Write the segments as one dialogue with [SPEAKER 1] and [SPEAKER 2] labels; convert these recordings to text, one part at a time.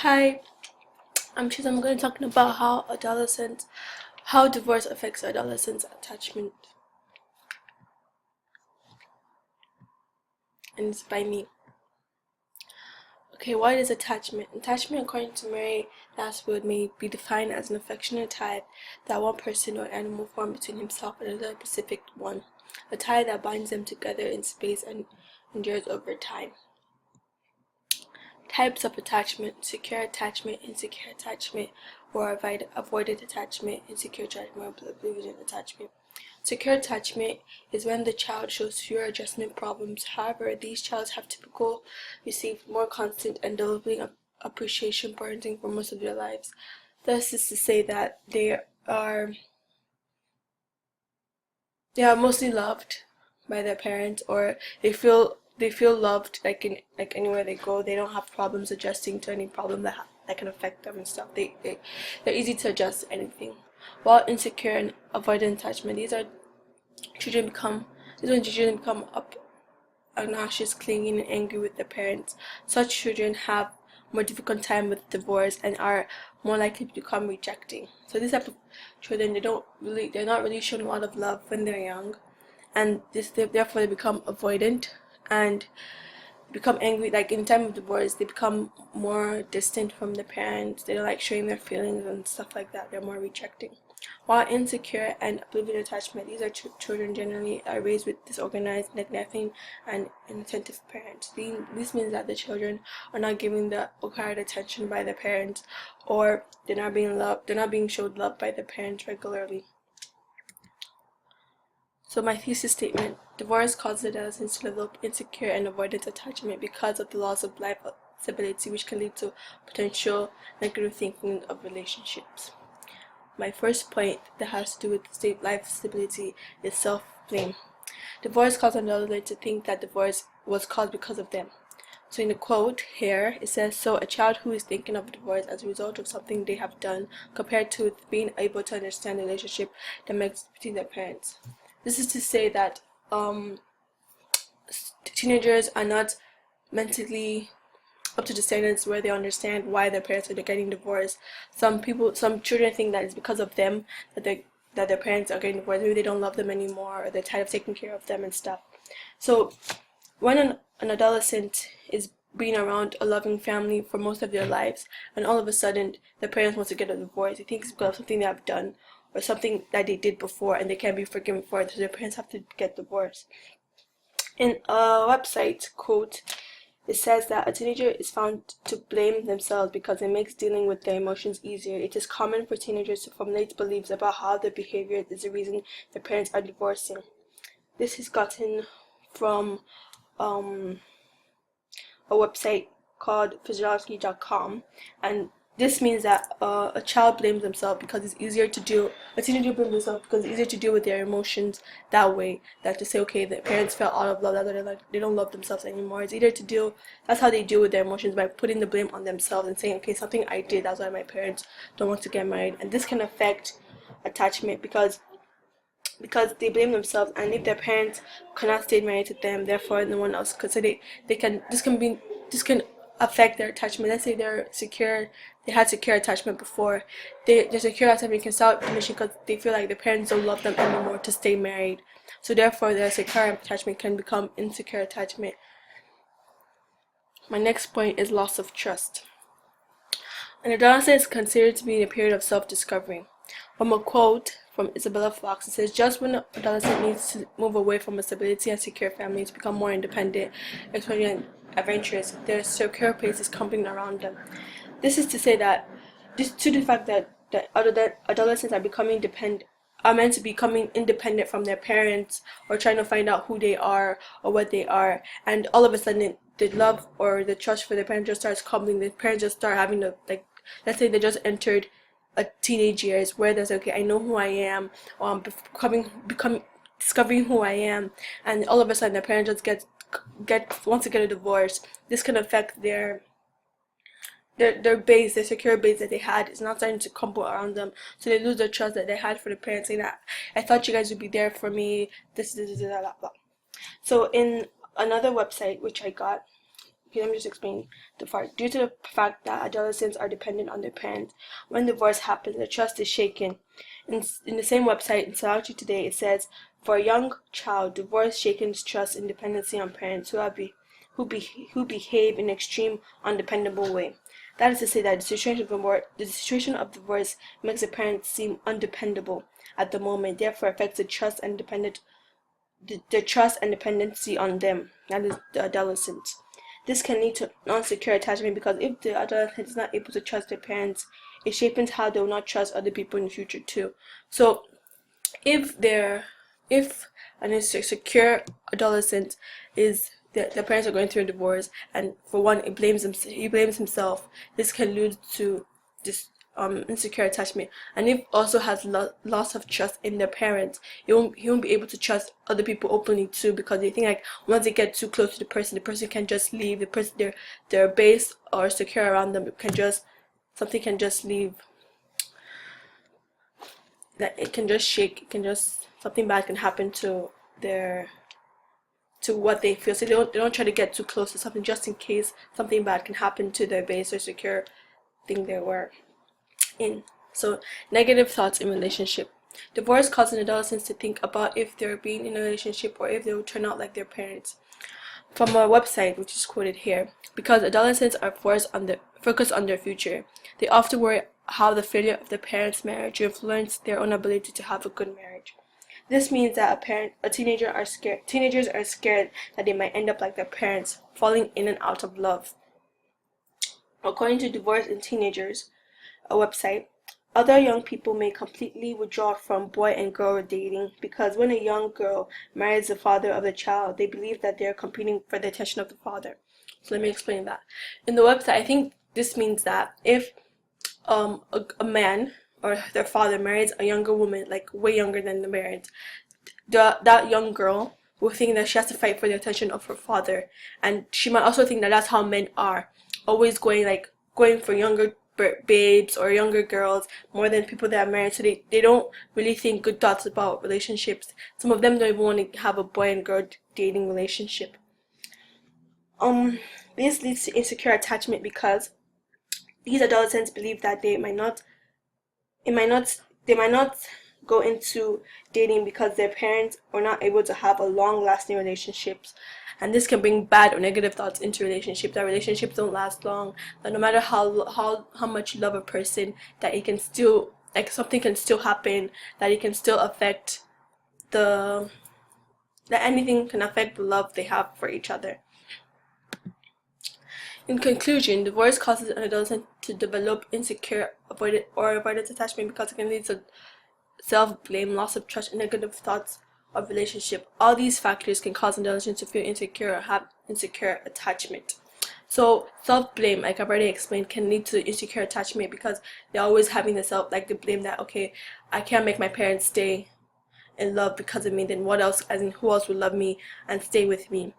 [SPEAKER 1] Hi, I'm Chiz. I'm going to talk about how divorce affects adolescents' attachment, and it's by me. Okay, what is attachment? Attachment, according to Mary Laswood, may be defined as an affectionate tie that one person or animal form between himself and another specific one, a tie that binds them together in space and endures over time. Types of attachment: secure attachment, insecure attachment, or avoided attachment, insecure attachment, or avoidant attachment. Secure attachment is when the child shows fewer adjustment problems. However, these children have typically received more constant and developing appreciation parenting for most of their lives. This is to say that they are mostly loved by their parents, or they feel loved like anywhere they go. They don't have problems adjusting to any problem that can affect them and stuff. They're easy to adjust to anything. While insecure and avoidant attachment, children become these are when children become obnoxious, clinging, and angry with their parents. Such children have more difficult time with divorce and are more likely to become rejecting. So these type of children, they're not really shown a lot of love when they're young, and therefore they become avoidant and become angry. Like in time of divorce, they become more distant from the parents. They don't like showing their feelings and stuff like that. They're more rejecting. While insecure and oblivious attachment, these are children generally are raised with disorganized, neglecting, and inattentive parents. This means that the children are not given the required attention by their parents, or they're not being loved. They're not being showed love by their parents regularly. So my thesis statement: divorce causes adolescents to develop insecure and avoidant attachment because of the loss of life stability, which can lead to potential negative thinking of relationships. My first point that has to do with life stability is self-blame. Divorce causes adolescents to think that divorce was caused because of them. So in the quote here, it says, so a child who is thinking of divorce as a result of something they have done compared to being able to understand the relationship that makes between their parents. This is to say that teenagers are not mentally up to the standards where they understand why their parents are getting divorced. Some children think that it's because of them that their parents are getting divorced. Maybe they don't love them anymore, or they're tired of taking care of them and stuff. So when an adolescent is being around a loving family for most of their lives, and all of a sudden the parents want to get a divorce, they think it's because of something they have done or something that they did before, and they can't be forgiven for it, so their parents have to get divorced. In a website quote, it says that a teenager is found to blame themselves because it makes dealing with their emotions easier. It is common for teenagers to formulate beliefs about how their behavior is the reason their parents are divorcing. This is gotten from a website called physiology.com, and this means that a child blames themselves because it's easier to deal. A teenager blames themselves because it's easier to deal with their emotions that way than to say, okay, the parents fell out of love, that they don't love themselves anymore. It's easier to deal. That's how they deal with their emotions, by putting the blame on themselves and saying, okay, something I did, that's why my parents don't want to get married. And this can affect attachment because they blame themselves, and if their parents cannot stay married to them, therefore no one else could. So this can affect their attachment. Let's say they had secure attachment before. Their secure attachment can start diminishing because they feel like their parents don't love them anymore to stay married. So therefore their secure attachment can become insecure attachment. My next point is loss of trust. An adolescent is considered to be in a period of self-discovery. From a quote from Isabella Fox, it says, just when an adolescent needs to move away from a stability and secure family to become more independent, exploring, and adventurous, their secure place is crumbling around them. This is to say that, due to the fact that adolescents are meant to be becoming independent from their parents, or trying to find out who they are or what they are, and all of a sudden the love or the trust for their parents just starts crumbling. The parents just start having to, like, let's say they just entered a teenage years where there's, okay, I know who I am, becoming discovering who I am, and all of a sudden their parents just wants to get a divorce. This can affect their base, their secure base that they had is not starting to crumble around them, so they lose the trust that they had for the parents, saying that I thought you guys would be there for me, this blah, blah, blah. So in another website which I got, Okay, let me just explain the part. Due to the fact that adolescents are dependent on their parents, when divorce happens, the trust is shaken. In the same website, in Psychology Today, it says, for a young child, divorce shakens trust and dependency on parents who behave in extreme, undependable way. That is to say that the situation of divorce makes the parents seem undependable at the moment, therefore affects the trust and dependency on them, that is the adolescent. This can lead to non-secure attachment because if the adolescent is not able to trust their parents, it shapes how they will not trust other people in the future too. So if an insecure adolescent is the parents are going through a divorce, and for one he blames himself, this can lead to this insecure attachment. And if also has loss of trust in their parents, he won't be able to trust other people openly too, because they think like once they get too close to the person can just leave. The person their base or secure around them can just something can just leave, that it can just shake, it can just something bad can happen to what they feel. So they don't try to get too close to something just in case something bad can happen to their base or secure thing they were in. So negative thoughts in relationship. Divorce causes adolescents to think about if they're being in a relationship or if they will turn out like their parents. From a website which is quoted here, because adolescents are focused on their future, they often worry how the failure of their parents' marriage will influence their own ability to have a good marriage. This means that teenagers are scared that they might end up like their parents, falling in and out of love. According to Divorce in Teenagers, a website, other young people may completely withdraw from boy and girl dating because when a young girl marries the father of the child, they believe that they are competing for the attention of the father. So let me explain that. In the website, I think this means that if a man or their father marries a younger woman, like way younger than the parents, that young girl will think that she has to fight for the attention of her father, and she might also think that that's how men are, always going for younger babes or younger girls more than people that are married. So they don't really think good thoughts about relationships. Some of them don't even want to have a boy and girl dating relationship. This leads to insecure attachment because these adolescents believe that they might not go into dating because their parents are not able to have a long-lasting relationships, and this can bring bad or negative thoughts into relationships. That relationships don't last long. That no matter how much you love a person, that it can still something can still happen. That it can still affect that anything can affect the love they have for each other. In conclusion, divorce causes an adolescent to develop insecure, avoidance attachment because it can lead to self-blame, loss of trust, and negative thoughts of relationship. All these factors can cause an adolescent to feel insecure or have insecure attachment. So self-blame, like I've already explained, can lead to insecure attachment because they're always having the blame that, okay, I can't make my parents stay in love because of me, then what else, as in who else would love me and stay with me?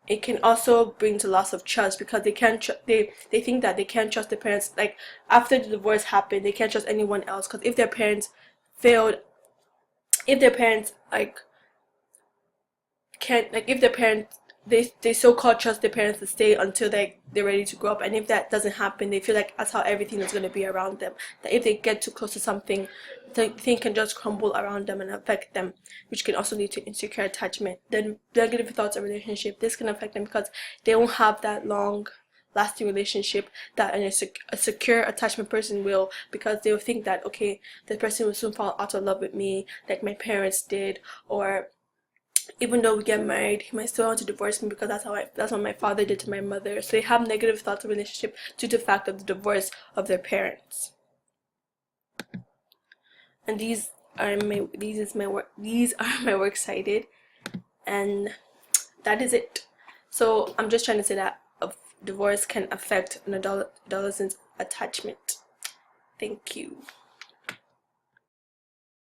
[SPEAKER 1] It can also bring to loss of trust because they can't they think that they can't trust their parents. Like after the divorce happened, they can't trust anyone else because if their parents failed, if their parents if their parents they so-called trust their parents to stay until they're ready to grow up, and if that doesn't happen, they feel like that's how everything is going to be around them, that if they get too close to something, the thing can just crumble around them and affect them, which can also lead to insecure attachment. Then negative thoughts of relationship, this can affect them because they won't have that long lasting relationship that a secure attachment person will, because they will think that, okay, the person will soon fall out of love with me like my parents did, or even though we get married, he might still want to divorce me because that's what my father did to my mother. So they have negative thoughts of relationship due to the fact of the divorce of their parents. And these are my works cited, and that is it. So I'm just trying to say that divorce can affect an adolescent's attachment. Thank you.